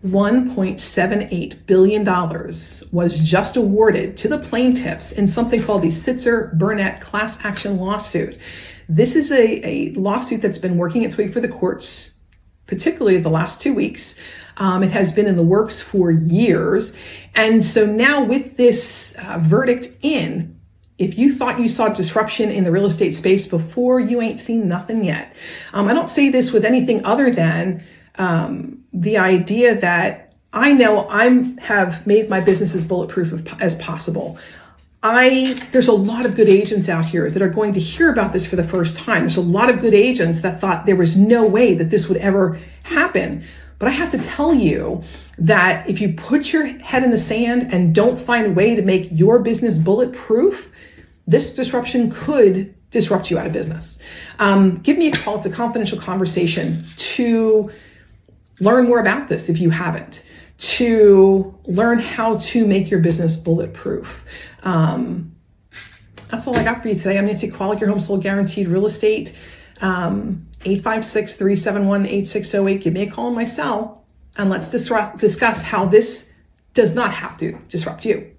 $1.78 billion was just awarded to the plaintiffs in something called the Sitzer Bernett class action lawsuit. This is a lawsuit that's been working its way through the courts, particularly the last 2 weeks. It has been in the works for years. And so now with this verdict in, if you thought you saw disruption in the real estate space before, you ain't seen nothing yet. I don't say this with anything other than the idea that I know I have made my business as bulletproof as possible. There's a lot of good agents out here that are going to hear about this for the first time. There's a lot of good agents that thought there was no way that this would ever happen. But I have to tell you that if you put your head in the sand and don't find a way to make your business bulletproof, this disruption could disrupt you out of business. Give me a call. It's a confidential conversation to learn more about this if you haven't, to learn how to make your business bulletproof. That's all I got for you today. I'm Nancy Kowalik, your home sold guaranteed real estate. 856-371-8608. Give me a call on my cell and let's discuss how this does not have to disrupt you.